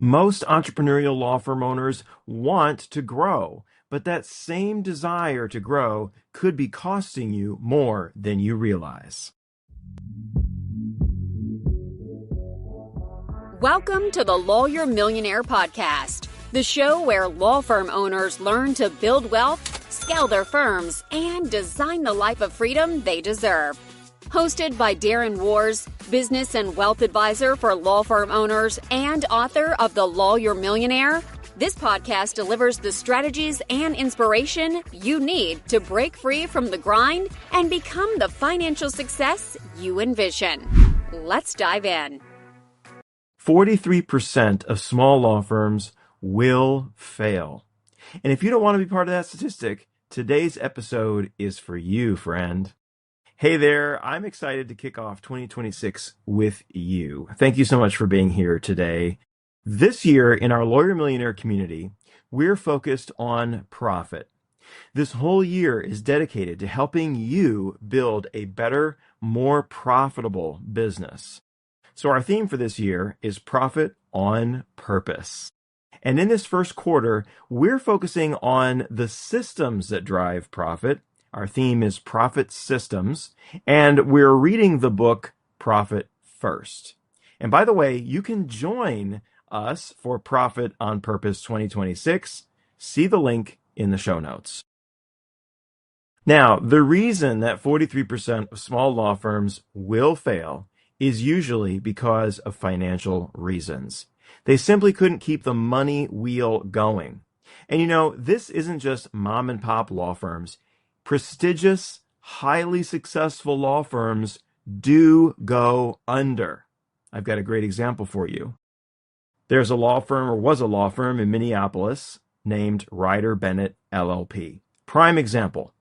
Most entrepreneurial law firm owners want to grow, but that same desire to grow could be costing you more than you realize. Welcome to the Lawyer Millionaire Podcast, the show where law firm owners learn to build wealth, scale their firms, and design the life of freedom they deserve. Hosted by Darren Wurz, business and wealth advisor for law firm owners and author of The Lawyer Millionaire, this podcast delivers the strategies and inspiration you need to break free from the grind and become the financial success you envision. Let's dive in. 43% of small law firms will fail. And if you don't want to be part of that statistic, today's episode is for you, friend. Hey there, I'm excited to kick off 2026 with you. Thank you so much for being here today. This year in our Lawyer Millionaire community, we're focused on profit. This whole year is dedicated to helping you build a better, more profitable business. So our theme for this year is Profit on Purpose. And in this first quarter, we're focusing on the systems that drive profit. Our theme is Profit Systems, and we're reading the book Profit First. And by the way, you can join us for Profit on Purpose 2026. See the link in the show notes. Now, the reason that 43% of small law firms will fail is usually because of financial reasons. They simply couldn't keep the money wheel going. And you know, this isn't just mom and pop law firms. Prestigious, highly successful law firms do go under. I've got a great example for you. There's a law firm, or was a law firm in Minneapolis named Ryder Bennett LLP. Prime example.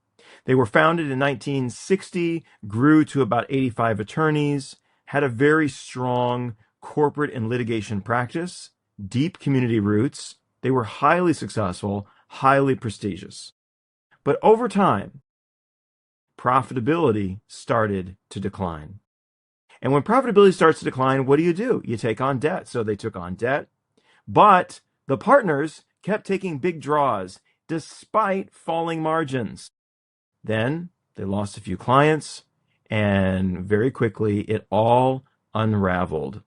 They were founded in 1960, grew to about 85 attorneys, had a very strong corporate and litigation practice, deep community roots. They were highly successful, highly prestigious. But over time, profitability started to decline. And when profitability starts to decline, what do? You take on debt. So they took on debt, but the partners kept taking big draws despite falling margins. Then they lost a few clients, and very quickly it all unraveled.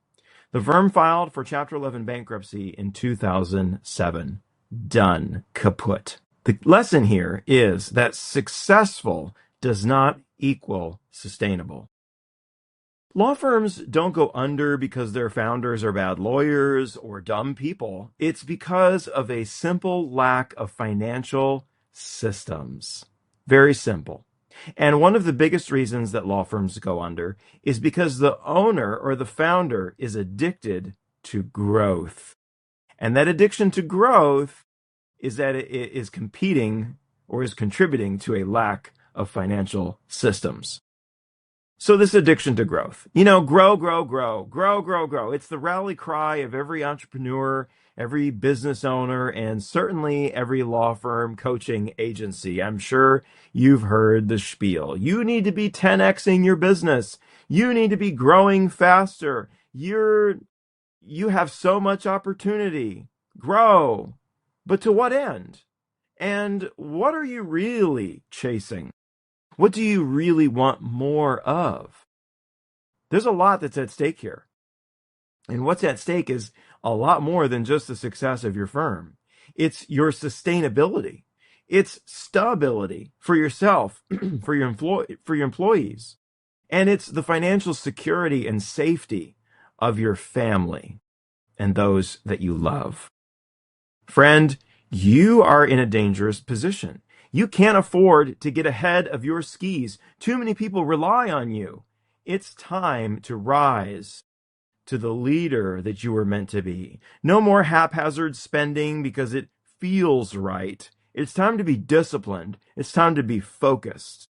The firm filed for Chapter 11 bankruptcy in 2007. Done. Kaput. The lesson here is that successful does not equal sustainable. Law firms don't go under because their founders are bad lawyers or dumb people. It's because of a simple lack of financial systems. Very simple. And one of the biggest reasons that law firms go under is because the owner or the founder is addicted to growth. And that addiction to growth is that it is competing or is contributing to a lack of financial systems. So this addiction to growth, grow, grow, grow, grow, grow, grow. It's the rally cry of every entrepreneur, every business owner, and certainly every law firm coaching agency. I'm sure you've heard the spiel. You need to be 10xing your business. You need to be growing faster. You have so much opportunity. Grow. But to what end? And what are you really chasing? What do you really want more of? There's a lot that's at stake here. And what's at stake is a lot more than just the success of your firm. It's your sustainability. It's stability for yourself, for your employees. And it's the financial security and safety of your family and those that you love. Friend, you are in a dangerous position. You can't afford to get ahead of your skis. Too many people rely on you. It's time to rise to the leader that you were meant to be. No more haphazard spending because it feels right. It's time to be disciplined. It's time to be focused.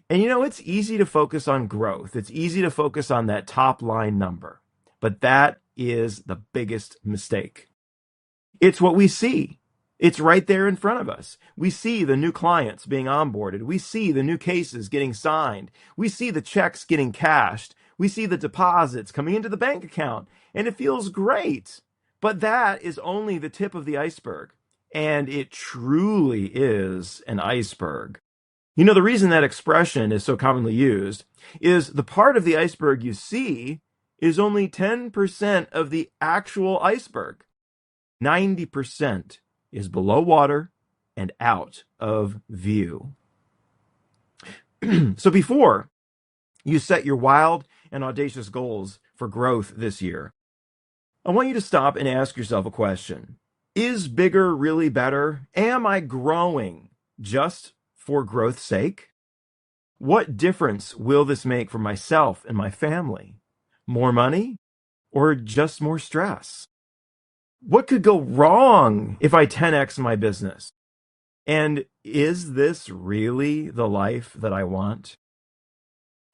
And it's easy to focus on growth. It's easy to focus on that top line number. But that is the biggest mistake. It's what we see. It's right there in front of us. We see the new clients being onboarded. We see the new cases getting signed. We see the checks getting cashed. We see the deposits coming into the bank account, and it feels great. But that is only the tip of the iceberg. And it truly is an iceberg. You know, the reason that expression is so commonly used is the part of the iceberg you see is only 10% of the actual iceberg. 90% is below water and out of view. So before you set your wild and audacious goals for growth this year, I want you to stop and ask yourself a question. Is bigger really better? Am I growing just for growth's sake? What difference will this make for myself and my family? More money or just more stress? What could go wrong if I 10x my business? And is this really the life that I want?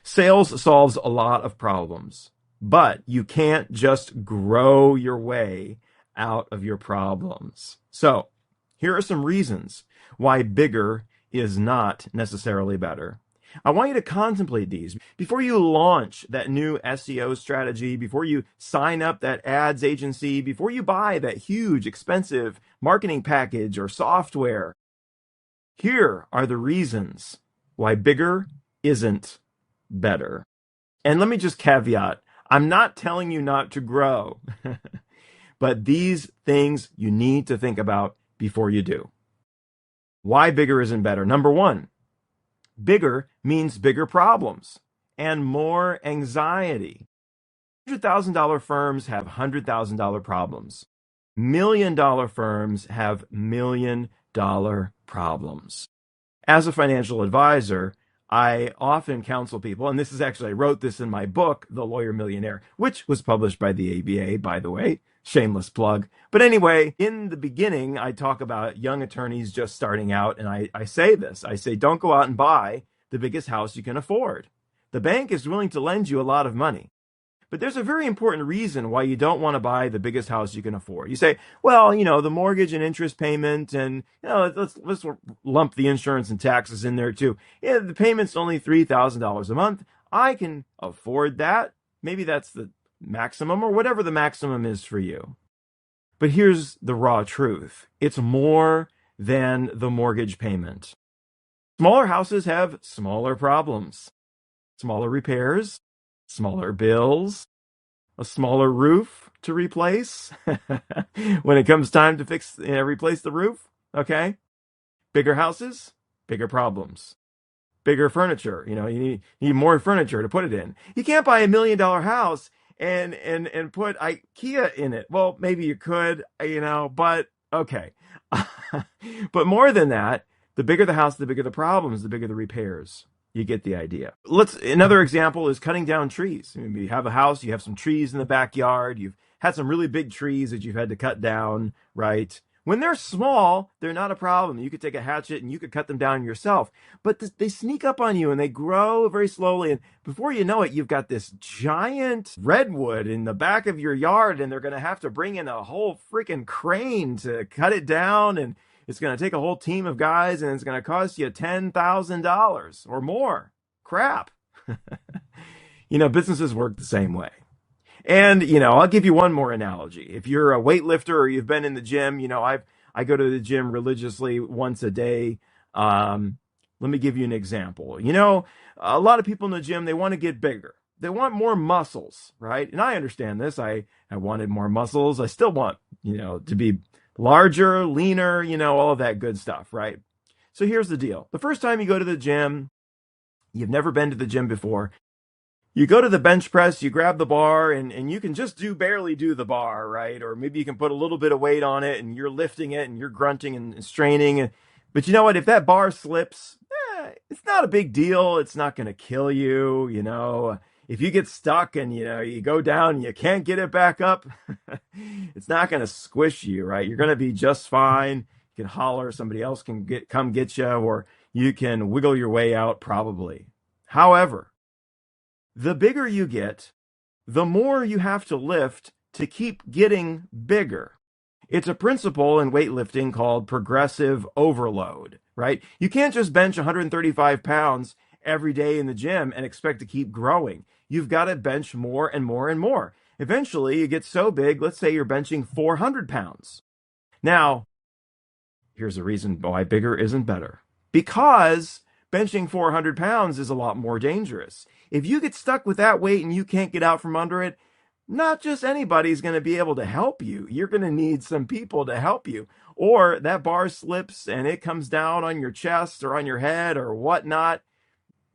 Sales solves a lot of problems, but you can't just grow your way out of your problems. So, here are some reasons why bigger is not necessarily better. I want you to contemplate these before you launch that new SEO strategy, before you sign up that ads agency, before you buy that huge, expensive marketing package or software. Here are the reasons why bigger isn't better. And let me just caveat, I'm not telling you not to grow, but these things you need to think about before you do. Why bigger isn't better? Number one, bigger means bigger problems and more anxiety. $100,000 firms have $100,000 problems. $1 million firms have $1 million problems. As a financial advisor, I often counsel people, and this is actually, I wrote this in my book, The Lawyer Millionaire, which was published by the ABA, by the way, shameless plug. But anyway, in the beginning, I talk about young attorneys just starting out, and I say this, I say, don't go out and buy the biggest house you can afford. The bank is willing to lend you a lot of money. But there's a very important reason why you don't want to buy the biggest house you can afford. You say, well, the mortgage and interest payment, and let's lump the insurance and taxes in there too. Yeah, the payment's only $3,000 a month. I can afford that. Maybe that's the maximum or whatever the maximum is for you. But here's the raw truth. It's more than the mortgage payment. Smaller houses have smaller problems, smaller repairs, smaller bills, a smaller roof to replace when it comes time to replace the roof. Okay. Bigger houses, bigger problems, bigger furniture. You need more furniture to put it in. You can't buy $1 million house and put IKEA in it. Well, maybe you could, but okay. But more than that, the bigger the house, the bigger the problems, the bigger the repairs. You get the idea. Another example is cutting down trees. You have a house, you have some trees in the backyard, you've had some really big trees that you've had to cut down, right? When they're small, they're not a problem. You could take a hatchet and you could cut them down yourself. But they sneak up on you and they grow very slowly. And before you know it, you've got this giant redwood in the back of your yard, and they're going to have to bring in a whole freaking crane to cut it down. And it's going to take a whole team of guys, and it's going to cost you $10,000 or more. Crap. Businesses work the same way. And, I'll give you one more analogy. If you're a weightlifter or you've been in the gym, I go to the gym religiously once a day. Let me give you an example. A lot of people in the gym, they want to get bigger. They want more muscles, right? And I understand this. I wanted more muscles. I still want, to be larger, leaner, all of that good stuff, right? So here's the deal. The first time you go to the gym, you've never been to the gym before, you go to the bench press, you grab the bar, and you can just barely do the bar, right? Or maybe you can put a little bit of weight on it, and you're lifting it, and you're grunting and straining. But you know what? If that bar slips, it's not a big deal. It's not going to kill you, If you get stuck and, you go down and you can't get it back up, it's not going to squish you, right? You're going to be just fine. You can holler, somebody else can come get you, or you can wiggle your way out probably. However, the bigger you get, the more you have to lift to keep getting bigger. It's a principle in weightlifting called progressive overload, right? You can't just bench 135 pounds every day in the gym and expect to keep growing. You've got to bench more and more and more. Eventually, you get so big, let's say you're benching 400 pounds. Now, here's a reason why bigger isn't better. Because benching 400 pounds is a lot more dangerous. If you get stuck with that weight and you can't get out from under it, not just anybody's going to be able to help you. You're going to need some people to help you. Or that bar slips and it comes down on your chest or on your head or whatnot.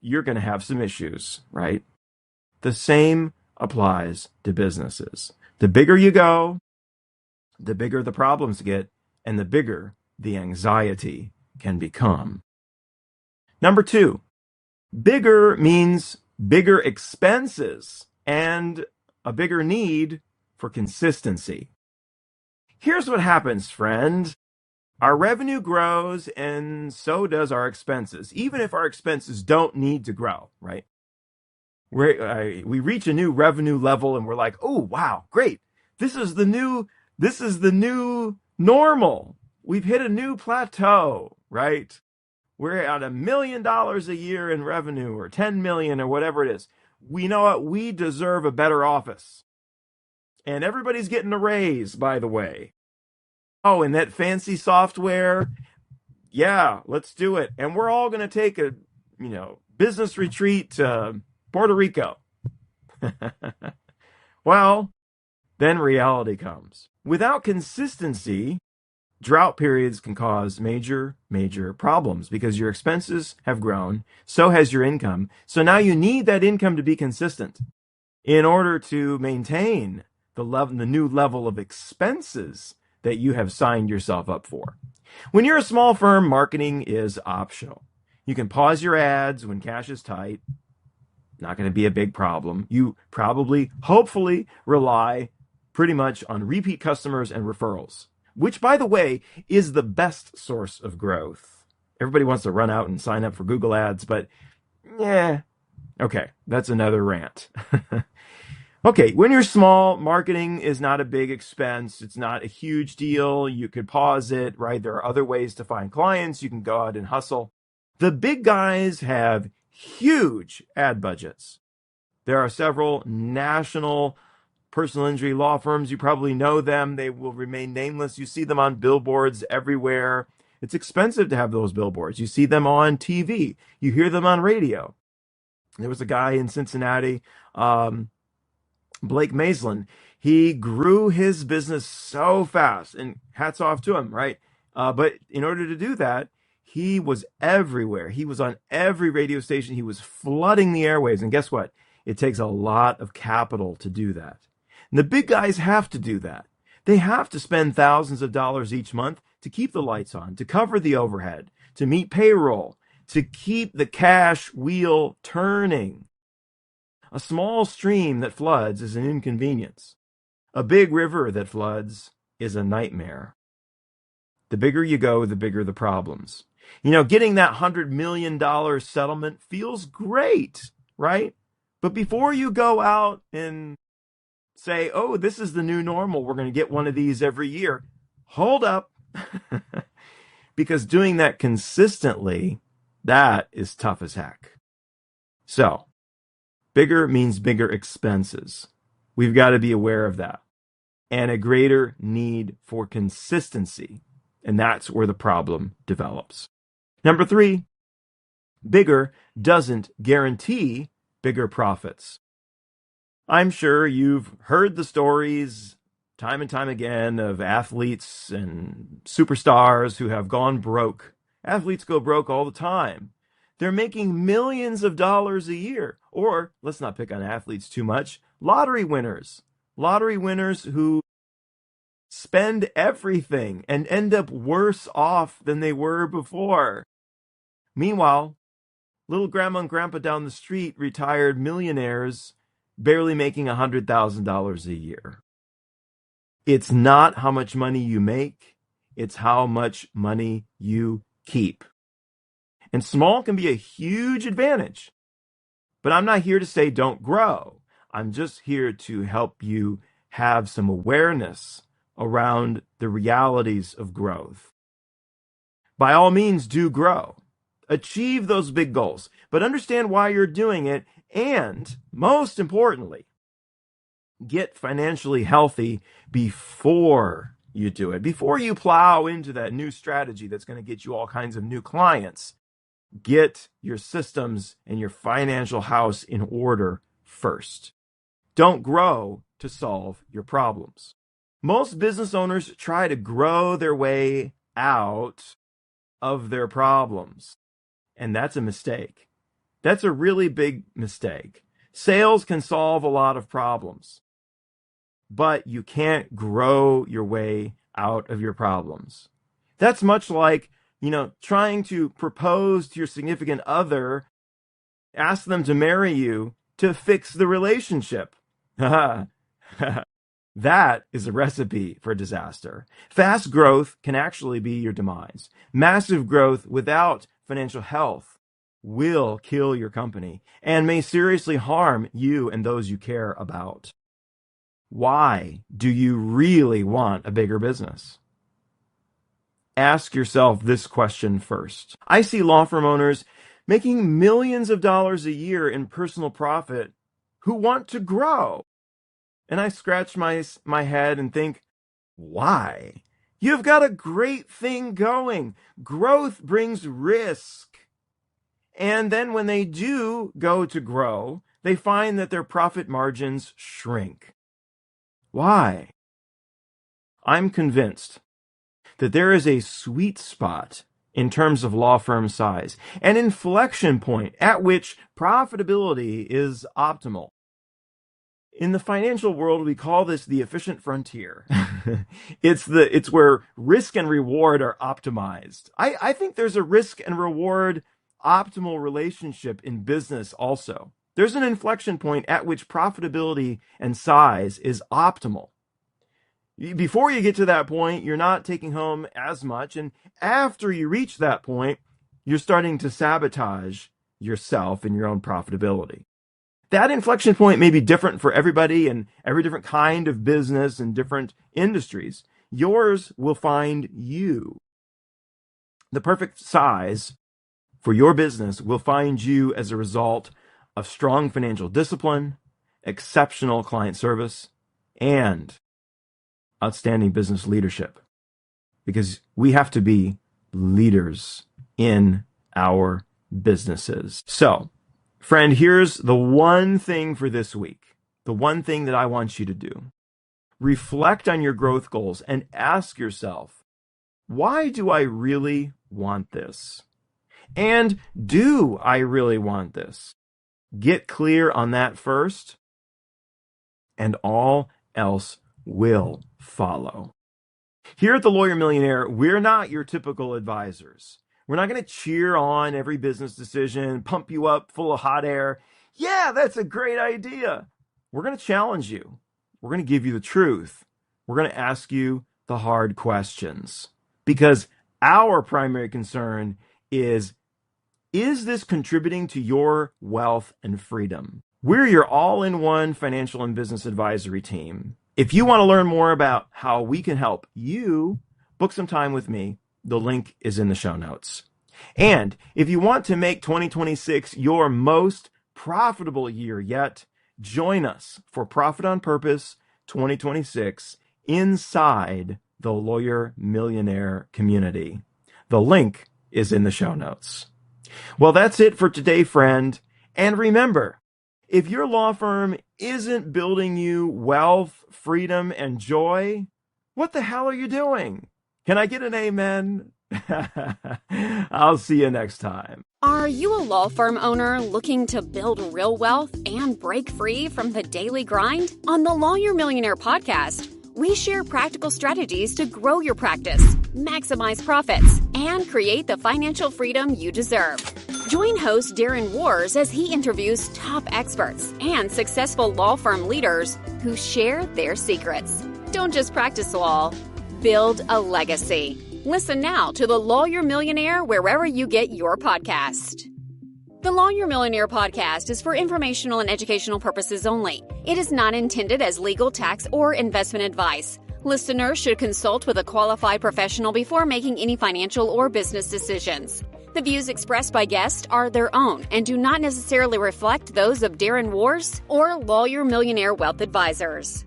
You're going to have some issues, right? The same applies to businesses. The bigger you go, the bigger the problems get, and the bigger the anxiety can become. Number 2, bigger means bigger expenses and a bigger need for consistency. Here's what happens, friend. Our revenue grows and so does our expenses, even if our expenses don't need to grow, right? We reach a new revenue level and we're like, oh, wow, great. This is the new normal. We've hit a new plateau, right? We're at $1 million a year in revenue or 10 million or whatever it is. We know what? We deserve a better office. And everybody's getting a raise, by the way. Oh, and that fancy software. Yeah, let's do it. And we're all going to take a, business retreat to Puerto Rico. Well, then reality comes. Without consistency, drought periods can cause major, major problems because your expenses have grown, so has your income. So now you need that income to be consistent in order to maintain the new level of expenses that you have signed yourself up for. When you're a small firm, marketing is optional. You can pause your ads when cash is tight. Not going to be a big problem. You probably, hopefully, rely pretty much on repeat customers and referrals, which, by the way, is the best source of growth. Everybody wants to run out and sign up for Google ads, but okay, that's another rant. Okay, when you're small, marketing is not a big expense. It's not a huge deal. You could pause it, right? There are other ways to find clients. You can go out and hustle. The big guys have huge ad budgets. There are several national personal injury law firms. You probably know them. They will remain nameless. You see them on billboards everywhere. It's expensive to have those billboards. You see them on TV. You hear them on radio. There was a guy in Cincinnati, Blake Maislin. He grew his business so fast, and hats off to him, right? But in order to do that, he was everywhere. He was on every radio station. He was flooding the airwaves. And guess what? It takes a lot of capital to do that. And the big guys have to do that. They have to spend thousands of dollars each month to keep the lights on, to cover the overhead, to meet payroll, to keep the cash wheel turning. A small stream that floods is an inconvenience. A big river that floods is a nightmare. The bigger you go, the bigger the problems. Getting that $100 million settlement feels great, right? But before you go out and say, oh, this is the new normal, we're going to get one of these every year, hold up. Because doing that consistently, that is tough as heck. So, bigger means bigger expenses. We've got to be aware of that. And a greater need for consistency. And that's where the problem develops. Number 3, bigger doesn't guarantee bigger profits. I'm sure you've heard the stories time and time again of athletes and superstars who have gone broke. Athletes go broke all the time. They're making millions of dollars a year. Or, let's not pick on athletes too much, lottery winners. Lottery winners who spend everything and end up worse off than they were before. Meanwhile, little grandma and grandpa down the street, retired millionaires, barely making $100,000 a year. It's not how much money you make, it's how much money you keep. And small can be a huge advantage. But I'm not here to say don't grow. I'm just here to help you have some awareness around the realities of growth. By all means, do grow. Achieve those big goals, but understand why you're doing it. And most importantly, Get financially healthy before you do it. Before you plow into that new strategy that's going to get you all kinds of new clients, get your systems and your financial house in order first. Don't grow to solve your problems. Most business owners try to grow their way out of their problems, and that's a mistake. That's a really big mistake. Sales can solve a lot of problems, but you can't grow your way out of your problems. That's much like, trying to propose to your significant other, ask them to marry you to fix the relationship. That is a recipe for disaster. Fast growth can actually be your demise. Massive growth without financial health will kill your company and may seriously harm you and those you care about. Why do you really want a bigger business? Ask yourself this question first. I see law firm owners making millions of dollars a year in personal profit who want to grow. And I scratch my head and think, why? You've got a great thing going. Growth brings risk. And then when they do go to grow, they find that their profit margins shrink. Why? I'm convinced that there is a sweet spot in terms of law firm size, an inflection point at which profitability is optimal. In the financial world, we call this the efficient frontier. It's where risk and reward are optimized. I think there's a risk and reward optimal relationship in business also. There's an inflection point at which profitability and size is optimal. Before you get to that point, you're not taking home as much. And after you reach that point, you're starting to sabotage yourself and your own profitability. That inflection point may be different for everybody and every different kind of business and different industries. Yours will find you. The perfect size for your business will find you as a result of strong financial discipline, exceptional client service, and outstanding business leadership. Because we have to be leaders in our businesses. So, friend, here's the one thing for this week. The one thing that I want you to do. Reflect on your growth goals and ask yourself, why do I really want this? And do I really want this? Get clear on that first, and all else will follow. Here at the Lawyer Millionaire, we're not your typical advisors. We're not going to cheer on every business decision, pump you up full of hot air. Yeah, that's a great idea. We're going to challenge you. We're going to give you the truth. We're going to ask you the hard questions. Because our primary concern is this contributing to your wealth and freedom? We're your all-in-one financial and business advisory team. If you want to learn more about how we can help you, book some time with me. The link is in the show notes. And if you want to make 2026 your most profitable year yet, join us for Profit on Purpose 2026 inside the Lawyer Millionaire community. The link is in the show notes. Well, that's it for today, friend. And remember, if your law firm isn't building you wealth, freedom, and joy, what the hell are you doing? Can I get an amen? I'll see you next time. Are you a law firm owner looking to build real wealth and break free from the daily grind? On the Lawyer Millionaire Podcast, we share practical strategies to grow your practice, maximize profits, and create the financial freedom you deserve. Join host Darren Wurz as he interviews top experts and successful law firm leaders who share their secrets. Don't just practice law, build a legacy. Listen now to the Lawyer Millionaire wherever you get your podcast. The Lawyer Millionaire Podcast is for informational and educational purposes only. It is not intended as legal, tax, or investment advice. Listeners should consult with a qualified professional before making any financial or business decisions. The views expressed by guests are their own and do not necessarily reflect those of Darren Wurz or Lawyer Millionaire Wealth Advisors.